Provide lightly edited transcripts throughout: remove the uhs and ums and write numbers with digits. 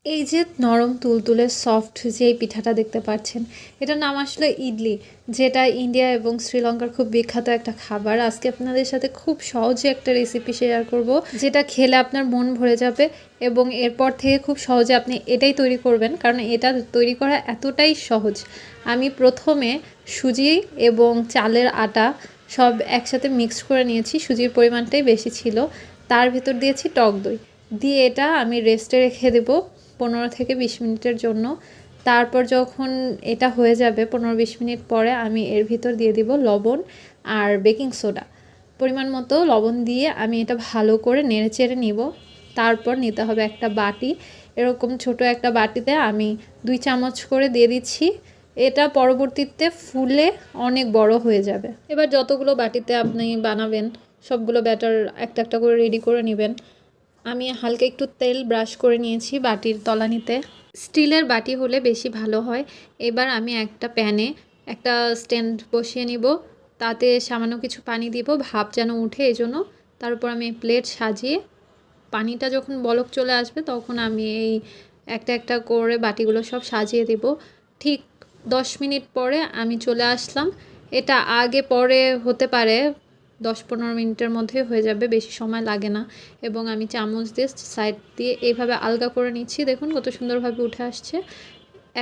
এই যে নরম তুলতুলে সফট যে পিঠাটা দেখতে পাচ্ছেন, এটার নাম আসলে ইডলি, যেটা ইন্ডিয়া এবং শ্রীলঙ্কার খুব বিখ্যাত একটা খাবার। আজকে আপনাদের সাথে খুব সহজে একটা রেসিপি শেয়ার করব, যেটা খেলে আপনার মন ভরে যাবে এবং এরপর থেকে খুব সহজে আপনি এটাই তৈরি করবেন, কারণ এটা তৈরি করা এতটাই সহজ। আমি প্রথমে সুজি এবং চালের আটা সব একসাথে মিক্সড করে নিয়েছি, সুজির পরিমাণটাই বেশি ছিল। তার ভিতর দিয়েছি টক দই, দিয়ে এটা আমি রেস্টে রেখে দেবো 15 থেকে 20 মিনিটের জন্য। তারপর যখন এটা হয়ে যাবে 15-20 মিনিট পরে আমি এর ভিতর দিয়ে দিব লবণ আর বেকিং সোডা। পরিমাণ মতো লবণ দিয়ে আমি এটা ভালো করে নেড়েচেড়ে নিব। তারপর নিতে হবে একটা বাটি, এরকম ছোট একটা বাটিতে আমি 2 চামচ করে দিয়ে দিচ্ছি। এটা পরবর্তীতে ফুলে অনেক বড় হয়ে যাবে। এবার যতগুলো বাটিতে আপনি বানাবেন সবগুলো ব্যাটার একটা একটা করে রেডি করে নেবেন। আমি হালকা একটু তেল ব্রাশ করে নিয়েছি বাটির তলানিতে। স্টিলের বাটি হলে বেশি ভালো হয়। এবার আমি একটা প্যানে একটা স্ট্যান্ড বসিয়ে নিব, তাতে সামান্য কিছু পানি দিব, ভাপ যেন উঠে এজন্য। তারপর আমি প্লেট সাজিয়ে পানিটা যখন বলক চলে আসবে তখন আমি এই একটা একটা করে বাটিগুলো সব সাজিয়ে দেব। ঠিক 10 মিনিট পরে আমি চলে আসলাম। এটা আগে পরে হতে পারে, 10-15 মিনিটের মধ্যে হয়ে যাবে, বেশি সময় লাগে না। এবং আমি চামচ দিয়ে সাইড দিয়ে এইভাবে আলগা করে নিচ্ছি, দেখুন কত সুন্দরভাবে উঠে আসছে,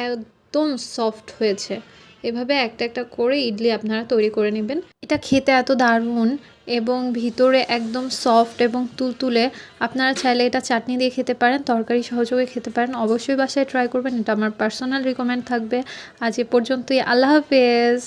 একদম সফট হয়েছে। এভাবে একটা একটা করে ইডলি আপনারা তৈরি করে নেবেন। এটা খেতে এত দারুণ এবং ভিতরে একদম সফট এবং তুলতুলে। আপনারা চাইলে এটা চাটনি দিয়ে খেতে পারেন, তরকারি সহযোগে খেতে পারেন। অবশ্যই বাসায় ট্রাই করবেন, এটা আমার পার্সোনাল রিকমেন্ড থাকবে। আজ এ পর্যন্তই, আল্লাহ হাফেজ।